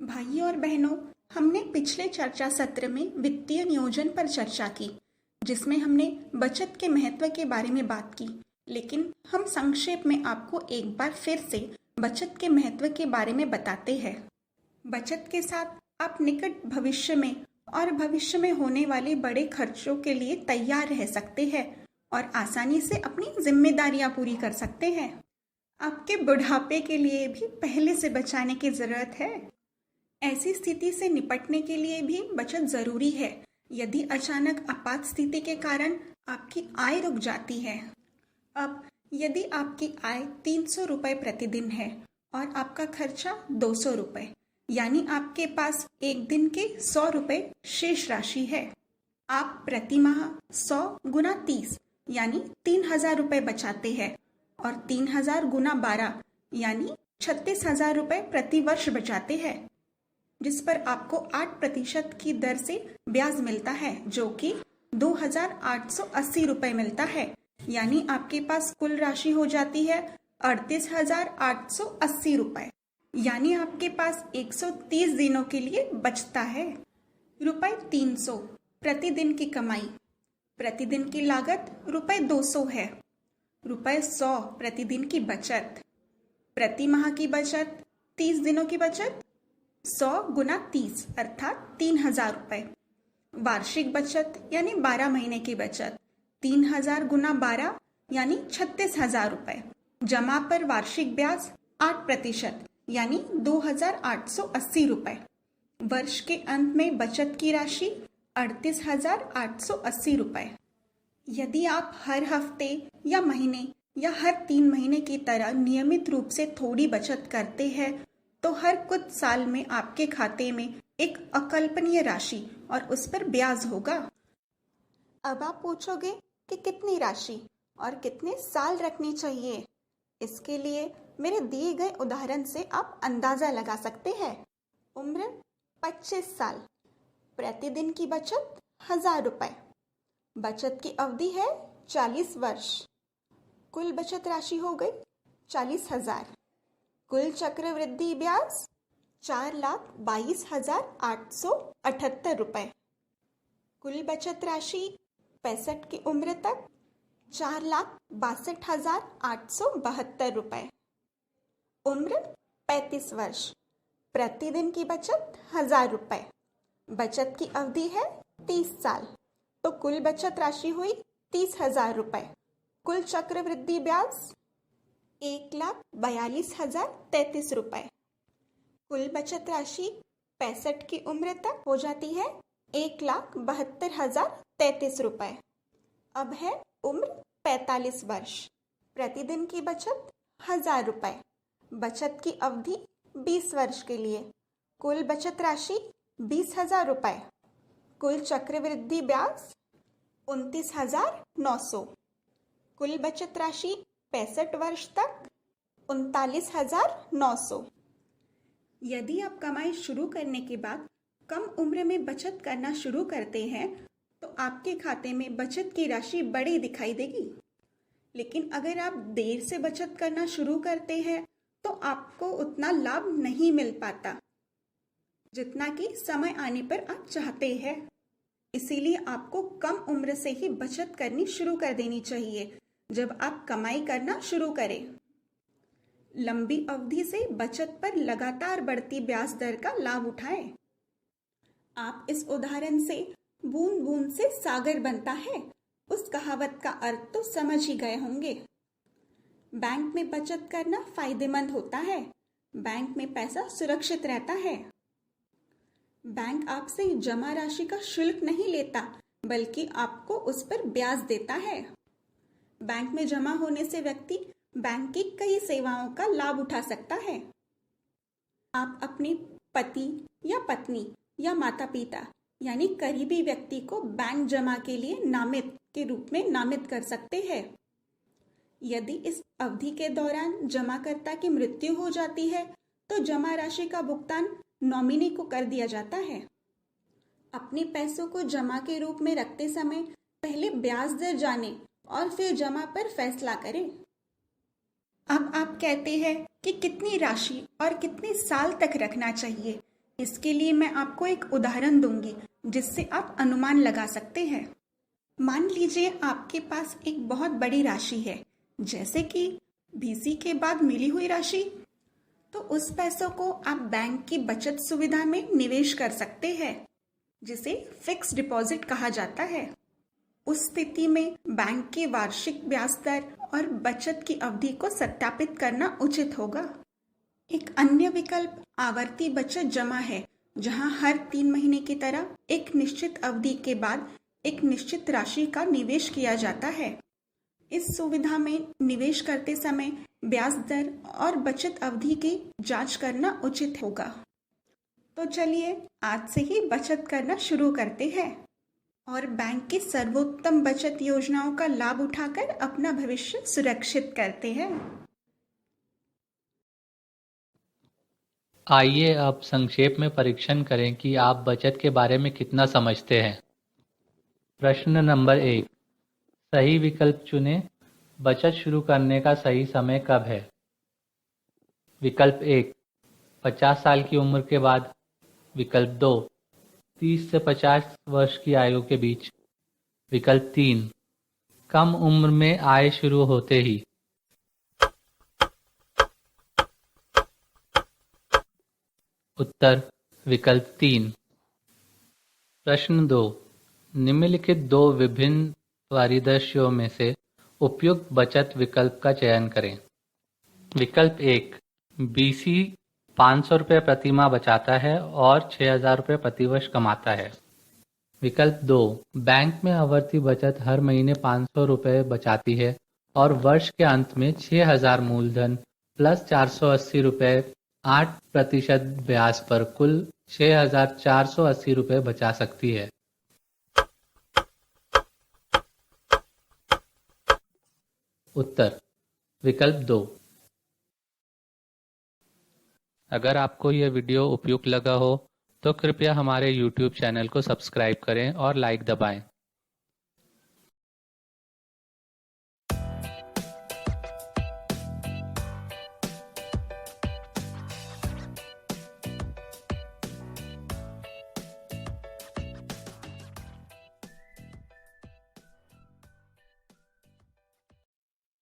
भाइयों और बहनों, हमने पिछले चर्चा सत्र में वित्तीय नियोजन पर चर्चा की, जिसमें हमने बचत के महत्व के बारे में बात की। लेकिन हम संक्षेप में आपको एक बार फिर से बचत के महत्व के बारे में बताते हैं। बचत के साथ आप निकट भविष्य में और भविष्य में होने वाले बड़े खर्चों के लिए तैयार रह सकते हैं और आसानी से अपनी जिम्मेदारियां पूरी कर सकते हैं। आपके बुढ़ापे के लिए भी पहले से बचाने की जरूरत है। ऐसी स्थिति से निपटने के लिए भी बचत जरूरी है। यदि अचानक आपात स्थिति के कारण आपकी आय रुक जाती है। अब यदि आपकी आय 300 रुपये प्रतिदिन है और आपका खर्चा 200 रुपये, यानी आपके पास एक दिन के 100 रुपये शेष राशि है। आप प्रति माह 100 गुना 30 यानी 3000 रुपये बचाते हैं और 3000 गुना 12 यानी 36,000 रुपये प्रति वर्ष बचाते हैं, जिस पर आपको 8% की दर से ब्याज मिलता है, जो कि 2,880 रुपये मिलता है। यानी आपके पास कुल राशि हो जाती है 38,880 रुपये। यानी आपके पास 130 दिनों के लिए बचता है। रुपये 300 प्रतिदिन की कमाई, प्रतिदिन की लागत रुपये 200 है। रुपये 100 प्रतिदिन की बचत, प्रति माह की बचत, 30 दिनों की बचत 100 गुना 30 अर्थात 3,000 रुपये। वार्षिक बचत यानी 12 महीने की बचत 3,000 गुना 12 यानी 36,000 रुपये। जमा पर वार्षिक ब्याज 8% यानी 2,880 रुपये। वर्ष के अंत में बचत की राशि 38,880 रुपये। यदि आप हर हफ्ते या महीने या हर 3 महीने की तरह नियमित रूप से थोड़ी बचत करते हैं तो हर कुछ साल में आपके खाते में एक अकल्पनीय राशि और उस पर ब्याज होगा। अब आप पूछोगे कि कितनी राशि और कितने साल रखनी चाहिए। इसके लिए मेरे दिए गए उदाहरण से आप अंदाजा लगा सकते हैं। उम्र 25 साल, प्रतिदिन की बचत 1,000 रुपये, बचत की अवधि है 40 वर्ष, कुल बचत राशि हो गई 40,000। कुल चक्रवृद्धि ब्याज 4,22,878 रुपये। कुल बचत राशि 65 की उम्र तक 4,62,872 रुपये। उम्र 35 वर्ष, प्रतिदिन की बचत 1,000 रुपये, बचत की अवधि है 30 साल, तो कुल बचत राशि हुई 30,000 रुपये। कुल चक्रवृद्धि ब्याज 1,42,033 रुपये। कुल बचत राशि 65 की उम्र तक हो जाती है 1,72,033 रुपये। अब है उम्र 45 वर्ष, प्रतिदिन की बचत 1,000 रुपये, बचत की अवधि 20 वर्ष के लिए, कुल बचत राशि 20,000 रुपये। कुल चक्रवृद्धि ब्याज 29,900। कुल बचत राशि 65 वर्ष तक 39,900। यदि आप कमाई शुरू करने के बाद कम उम्र में बचत करना शुरू करते हैं तो आपके खाते में बचत की राशि बड़ी दिखाई देगी। लेकिन अगर आप देर से बचत करना शुरू करते हैं तो आपको उतना लाभ नहीं मिल पाता जितना कि समय आने पर आप चाहते हैं। इसीलिए आपको कम उम्र से ही बचत करनी शुरू कर देनी चाहिए जब आप कमाई करना शुरू करें। लंबी अवधि से बचत पर लगातार बढ़ती ब्याज दर का लाभ उठाएं। आप इस उदाहरण से बूंद बूंद से सागर बनता है, उस कहावत का अर्थ तो समझ ही गए होंगे। बैंक में बचत करना फायदेमंद होता है। बैंक में पैसा सुरक्षित रहता है। बैंक आपसे जमा राशि का शुल्क नहीं लेता, बल्कि आपको उस पर ब्याज देता है। बैंक में जमा होने से व्यक्ति बैंक की कई सेवाओं का लाभ उठा सकता है। आप अपने पति या पत्नी या माता पिता यानी करीबी व्यक्ति को बैंक जमा के लिए नामित के रूप में नामित कर सकते हैं। यदि इस अवधि के दौरान जमाकर्ता की मृत्यु हो जाती है तो जमा राशि का भुगतान नॉमिनी को कर दिया जाता है। अपने पैसों को जमा के रूप में रखते समय पहले ब्याज दर जाने और फिर जमा पर फैसला करें। अब आप कहते हैं कि कितनी राशि और कितने साल तक रखना चाहिए। इसके लिए मैं आपको एक उदाहरण दूंगी जिससे आप अनुमान लगा सकते हैं। मान लीजिए आपके पास एक बहुत बड़ी राशि है, जैसे कि बीसी के बाद मिली हुई राशि। तो उस पैसों को आप बैंक की बचत सुविधा में निवेश कर सकते हैं, जिसे फिक्स डिपॉजिट कहा जाता है। उस स्थिति में बैंक की वार्षिक ब्याज दर और बचत की अवधि को सत्यापित करना उचित होगा। एक अन्य विकल्प आवर्ती बचत जमा है, जहां हर 3 महीने की तरह एक निश्चित अवधि के बाद एक निश्चित राशि का निवेश किया जाता है। इस सुविधा में निवेश करते समय ब्याज दर और बचत अवधि की जांच करना उचित होगा। तो चलिए आज से ही बचत करना शुरू करते हैं और बैंक की सर्वोत्तम बचत योजनाओं का लाभ उठाकर अपना भविष्य सुरक्षित करते हैं। आइए अब संक्षेप में परीक्षण करें कि आप बचत के बारे में कितना समझते हैं। प्रश्न नंबर 1, सही विकल्प चुनें। बचत शुरू करने का सही समय कब है? विकल्प 1, 50 साल की उम्र के बाद। विकल्प 2, 30 से 50 वर्ष की आयु के बीच। विकल्प 3, कम उम्र में आय शुरू होते ही। उत्तर विकल्प 3। प्रश्न 2, निम्नलिखित दो विभिन्न परिदृश्यों में से उपयुक्त बचत विकल्प का चयन करें। विकल्प 1, बीसी 500 रुपये प्रति माह बचाता है और 6000 रुपये प्रतिवर्ष कमाता है। विकल्प 2, बैंक में आवर्ती बचत हर महीने 500 रुपये बचाती है और वर्ष के अंत में 6000 मूलधन प्लस 480 रुपये 8% ब्याज पर कुल 6480 रुपये बचा सकती है। उत्तर विकल्प 2। अगर आपको यह वीडियो उपयुक्त लगा हो तो कृपया हमारे YouTube चैनल को सब्सक्राइब करें और लाइक दबाएं।